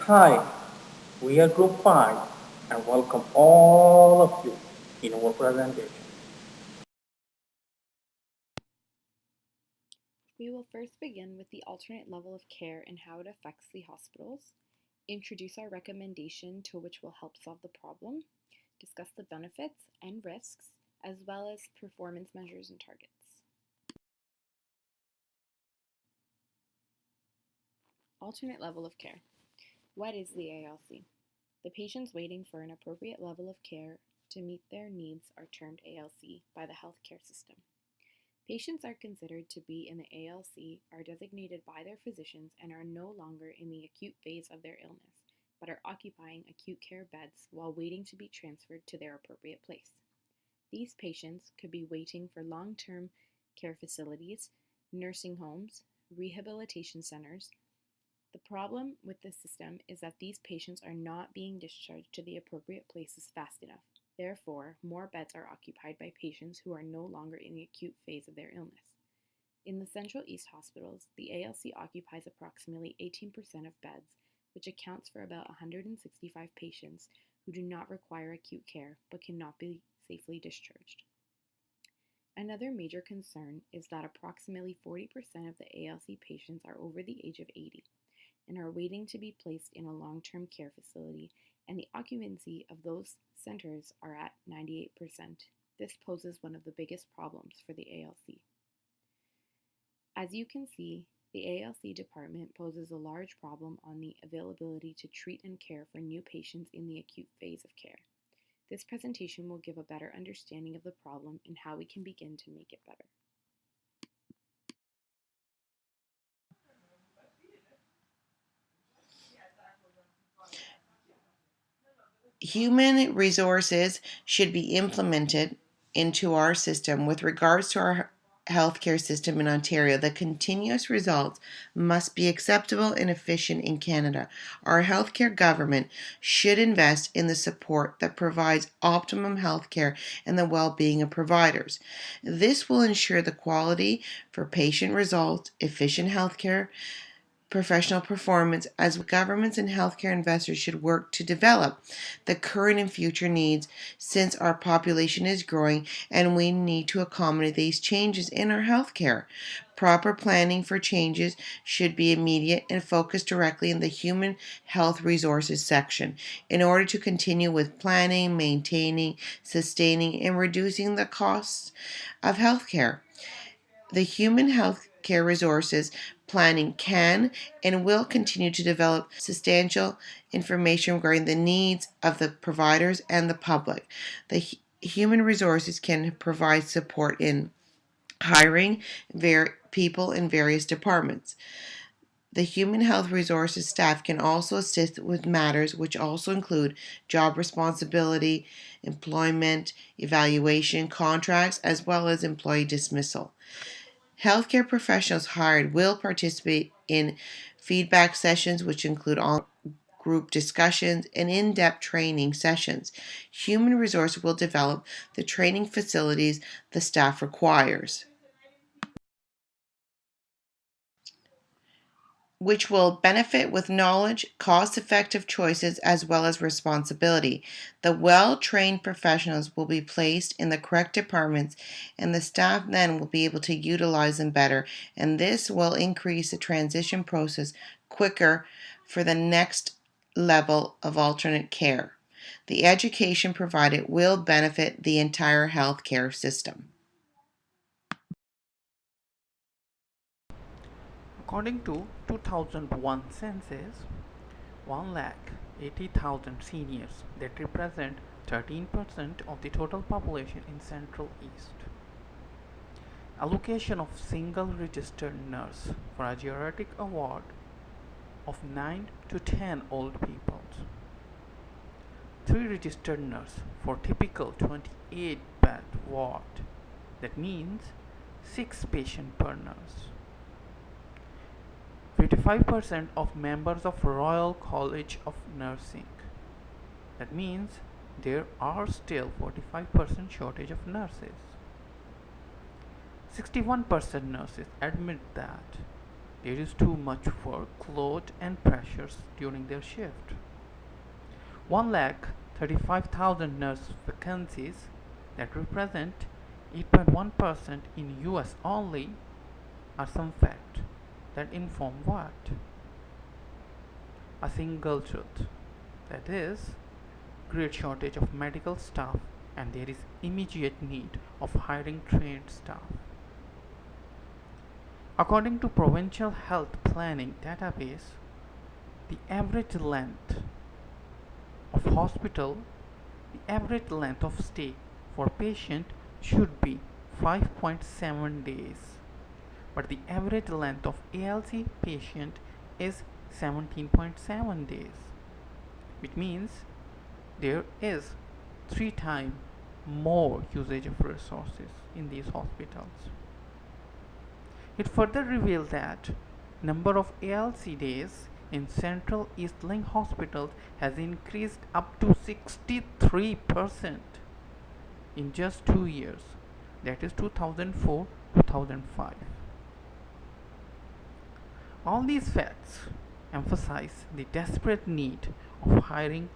Hi, we are Group 5 and welcome all of you in our presentation. We will first begin with the alternate level of care and how it affects the hospitals, introduce our recommendation to which will help solve the problem, discuss the benefits and risks, as well as performance measures and targets. Alternate level of care. What is the ALC? The patients waiting for an appropriate level of care to meet their needs are termed ALC by the healthcare system. Patients are considered to be in the ALC, are designated by their physicians, and are no longer in the acute phase of their illness, but are occupying acute care beds while waiting to be transferred to their appropriate place. These patients could be waiting for long-term care facilities, nursing homes, rehabilitation centers. The problem with this system is that these patients are not being discharged to the appropriate places fast enough. Therefore, more beds are occupied by patients who are no longer in the acute phase of their illness. In the Central East hospitals, the ALC occupies approximately 18% of beds, which accounts for about 165 patients who do not require acute care but cannot be safely discharged. Another major concern is that approximately 40% of the ALC patients are over the age of 80 and are waiting to be placed in a long-term care facility, and the occupancy of those centers are at 98%. This poses one of the biggest problems for the ALC. As you can see, the ALC department poses a large problem on the availability to treat and care for new patients in the acute phase of care. This presentation will give a better understanding of the problem and how we can begin to make it better. Human resources should be implemented into our system with regards to our healthcare system in Ontario. The continuous results must be acceptable and efficient in Canada. Our healthcare government should invest in the support that provides optimum healthcare and the well-being of providers. This will ensure the quality for patient results, efficient healthcare, professional performance, as governments and healthcare investors should work to develop the current and future needs, since our population is growing and we need to accommodate these changes in our healthcare. Proper planning for changes should be immediate and focus directly in the human health resources section in order to continue with planning, maintaining, sustaining, and reducing the costs of healthcare. The human health care resources planning can and will continue to develop substantial information regarding the needs of the providers and the public. The human resources can provide support in hiring people in various departments. The human health resources staff can also assist with matters which also include job responsibility, employment, evaluation, contracts, as well as employee dismissal. Healthcare professionals hired will participate in feedback sessions, which include all group discussions and in-depth training sessions. Human resources will develop the training facilities the staff requires, which will benefit with knowledge, cost-effective choices, as well as responsibility. The well-trained professionals will be placed in the correct departments, and the staff then will be able to utilize them better, and this will increase the transition process quicker for the next level of alternate care. The education provided will benefit the entire healthcare system. According to 2001 census, 1,80,000 seniors that represent 13% of the total population in Central East. Allocation of single registered nurse for a geriatric ward of 9 to 10 old people. 3 registered nurse for typical 28 bed ward. That means 6 patients per nurse. 55% of members of Royal College of Nursing. That means there are still 45% shortage of nurses. 61% nurses admit that there is too much workload and pressures during their shift. 1,35,000 nurse vacancies that represent 8.1% in US only are some facts that inform what? A single truth, that is, great shortage of medical staff and there is immediate need of hiring trained staff. According to Provincial Health Planning Database, the average length of hospital, the average length of stay for patient should be 5.7 days, but the average length of ALC patient is 17.7 days, which means there is 3 times more usage of resources in these hospitals. It further revealed that number of ALC days in Central East Link hospitals has increased up to 63% in just 2 years, that is 2004-2005. All these facts emphasize the desperate need of hiring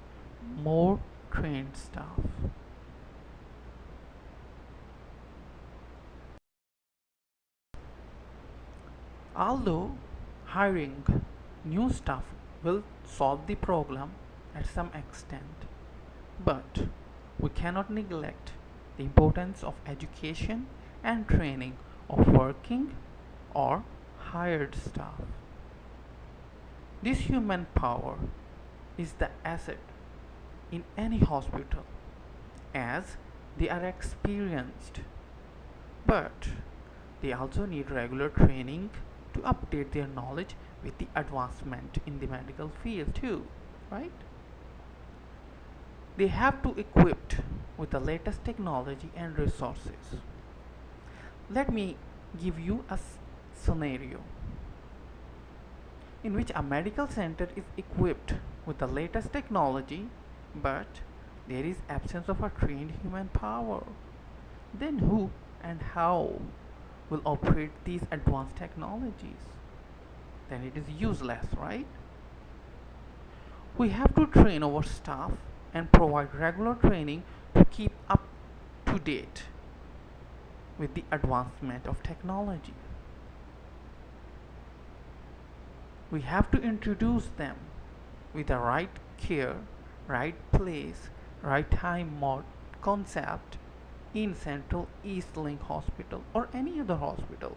more trained staff. Although hiring new staff will solve the problem at some extent, but we cannot neglect the importance of education and training of working or hired staff. This human power is the asset in any hospital as they are experienced, but they also need regular training to update their knowledge with the advancement in the medical field too, right? They have to equipped with the latest technology and resources. Let me give you a scenario in which a medical center is equipped with the latest technology, but there is absence of a trained human power. Then who and how will operate these advanced technologies? Then it is useless, right? We have to train our staff and provide regular training to keep up to date with the advancement of technology. We have to introduce them with the right care, right place, right time concept in Central East Link Hospital or any other hospital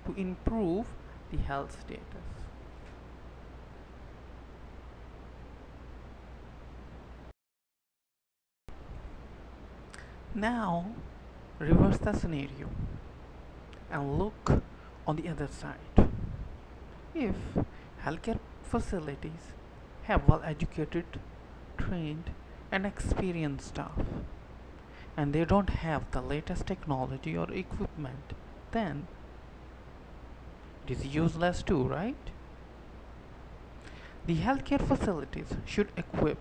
to improve the health status. Now, reverse the scenario and look on the other side. If healthcare facilities have well educated, trained, and experienced staff, and they don't have the latest technology or equipment, then it is useless too, right? The healthcare facilities should equip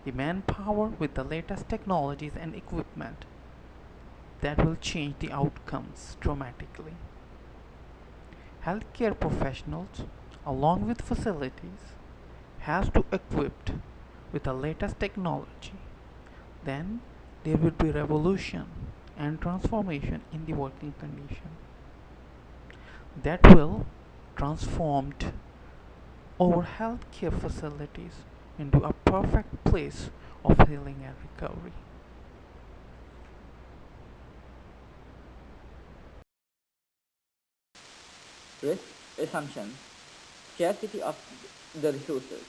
the manpower with the latest technologies and equipment that will change the outcomes dramatically. Healthcare professionals, along with facilities, has to equipped with the latest technology. Then there will be revolution and transformation in the working condition that will transform our healthcare facilities into a perfect place of healing and recovery. Risk assumptions, scarcity of the resources,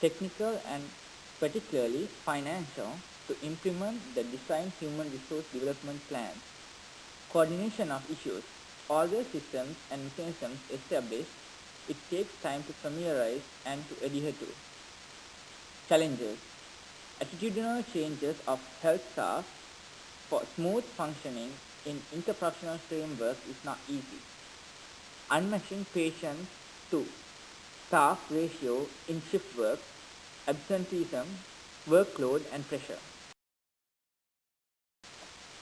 technical and particularly financial, to implement the designed human resource development plans, coordination of issues, although systems and mechanisms established, it takes time to familiarize and to adhere to. Challenges, attitudinal changes of health staff for smooth functioning in interprofessional framework is not easy. Unmatching patient to staff ratio in shift work, absenteeism, workload and pressure.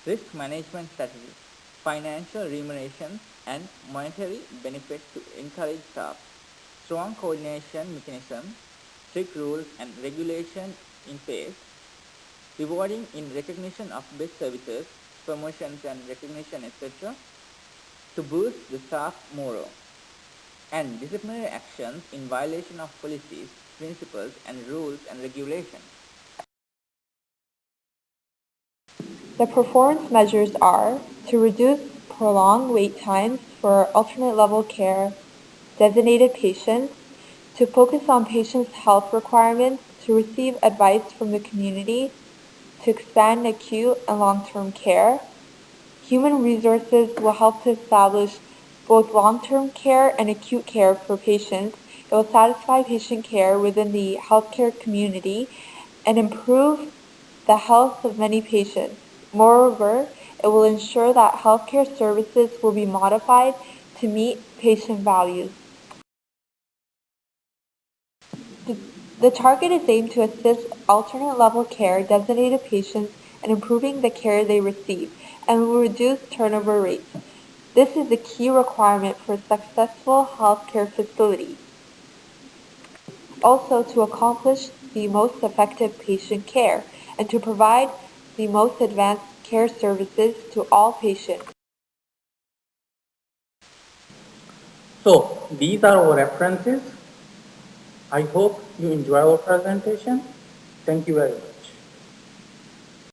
Risk management strategies. financial remuneration, and monetary benefits to encourage staff, strong coordination mechanism, strict rules and regulation in place, rewarding in recognition of best services, promotions and recognition, etc., to boost the staff morale, and disciplinary actions in violation of policies, principles, and rules and regulations. The performance measures are to reduce prolonged wait times for alternate level care designated patients, to focus on patients' health requirements, to receive advice from the community, to expand acute and long-term care. Human resources will help to establish both long-term care and acute care for patients. It will satisfy patient care within the healthcare community and improve the health of many patients. Moreover, it will ensure that healthcare services will be modified to meet patient values. The target is aimed to assist alternate level care designated patients in improving the care they receive and will reduce turnover rates. This is a key requirement for successful healthcare facilities. Also, to accomplish the most effective patient care and to provide the most advanced care services to all patients. So these are our references. I hope you enjoy our presentation. Thank you very much.